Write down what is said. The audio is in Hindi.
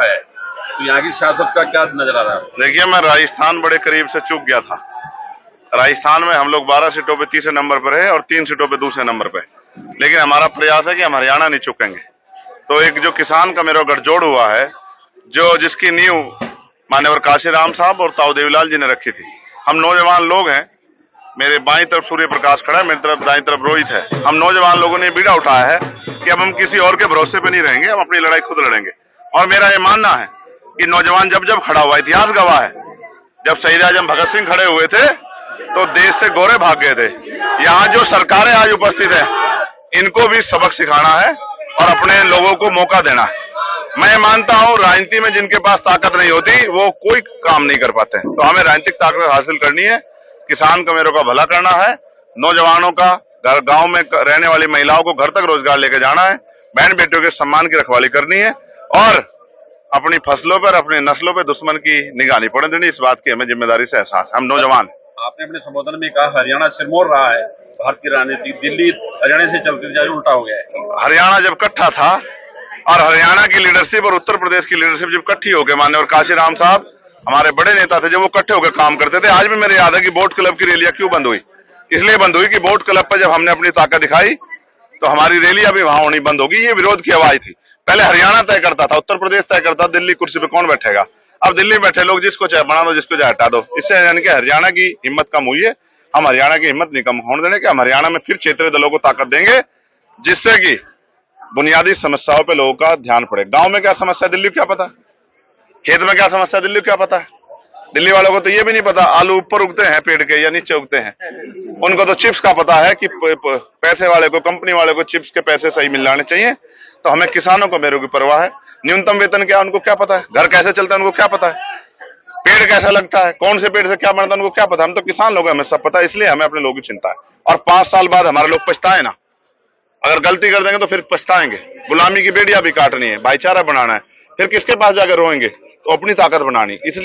है, तो यहाँ की सियासत का क्या नजर आ रहा है? देखिए, मैं राजस्थान बड़े करीब से चूक गया था। राजस्थान में हम लोग 12 सीटों पे तीसरे नंबर पर है और 3 सीटों पे दूसरे नंबर पे, लेकिन हमारा प्रयास है कि हम हरियाणा नहीं चुकेंगे। तो एक जो किसान का मेरा गठजोड़ हुआ है, जो जिसकी नींव मान्यवर काशीराम साहब और ताऊ देवीलाल जी ने रखी थी। हम नौजवान लोग हैं, मेरे बाईं तरफ सूर्य प्रकाश खड़ा है, मेरी तरफ दाईं तरफ रोहित है। हम नौजवान लोगों ने बीड़ा उठाया है कि अब हम किसी और के भरोसे पे नहीं रहेंगे, हम अपनी लड़ाई खुद लड़ेंगे। और मेरा ये मानना है कि नौजवान जब जब खड़ा हुआ, इतिहास गवाह है, जब शहीद आजम भगत सिंह खड़े हुए थे तो देश से गोरे भाग गए थे। यहाँ जो सरकारें आज उपस्थित है, इनको भी सबक सिखाना है और अपने लोगों को मौका देना है। मैं मानता हूं राजनीति में जिनके पास ताकत नहीं होती वो कोई काम नहीं कर पाते, तो हमें राजनीतिक ताकत हासिल करनी है, किसान का मेरों का भला करना है, नौजवानों का, गांव में रहने वाली महिलाओं को घर तक रोजगार लेके जाना है, बहन बेटियों के सम्मान की रखवाली करनी है और अपनी फसलों पर, अपनी नस्लों पर दुश्मन की निगाह नहीं पड़ने देनी। इस बात की हमें जिम्मेदारी से एहसास है, हम नौजवान। आपने अपने संबोधन में कहा हरियाणा सिरमौर रहा है भारत की राजनीति, दिल्ली हरियाणा से चलती जाए उल्टा हो गया है। हरियाणा जब इकट्ठा था और हरियाणा की लीडरशिप और उत्तर प्रदेश की लीडरशिप जब इकट्ठी हो गए, माननीय काशीराम साहब हमारे बड़े नेता थे, जब वो इकट्ठे होकर काम करते थे। आज भी मेरे याद है कि बोट क्लब की रैलियां क्यों बंद हुई, इसलिए बंद हुई कि बोट क्लब पर जब हमने अपनी ताकत दिखाई तो हमारी रैलियां भी वहां होनी बंद होगी। ये विरोध की आवाज थी। पहले हरियाणा तय करता था, उत्तर प्रदेश तय करता, दिल्ली कुर्सी पे कौन बैठेगा। अब दिल्ली बैठे लोग जिसको चाहे बना दो, जिसको चाहे हटा दो। इससे यानी कि हरियाणा की हिम्मत कम हुई है। हम हरियाणा की हिम्मत नहीं कम होने देंगे कि हम हरियाणा में फिर क्षेत्रीय दलों को ताकत देंगे, जिससे कि बुनियादी समस्याओं पे लोगों का ध्यान पड़े। गांव में क्या समस्या दिल्ली को क्या पता, खेत में क्या समस्या दिल्ली को क्या पता है। दिल्ली वालों को तो ये भी नहीं पता आलू ऊपर उगते हैं पेड़ के या नीचे उगते हैं। उनको तो चिप्स का पता है कि पैसे वाले को, कंपनी वाले को चिप्स के पैसे सही मिल जाने चाहिए। तो हमें किसानों को मेरे की परवाह है। न्यूनतम वेतन क्या उनको क्या पता है, घर कैसे चलता है उनको क्या पता है, पेड़ कैसा लगता है, कौन से पेड़ से क्या बनता है उनको क्या पता है। हम तो किसान लोग हैं, हमें सब पता है, इसलिए हमें अपने लोगों की चिंता है। और 5 साल बाद हमारे लोग पछताए ना, अगर गलती कर देंगे तो फिर पछताएंगे। गुलामी की बेड़ियां भी काटनी है, भाईचारा बनाना है, फिर किसके पास जाकर रोएंगे, तो अपनी ताकत बनानी। इसलिए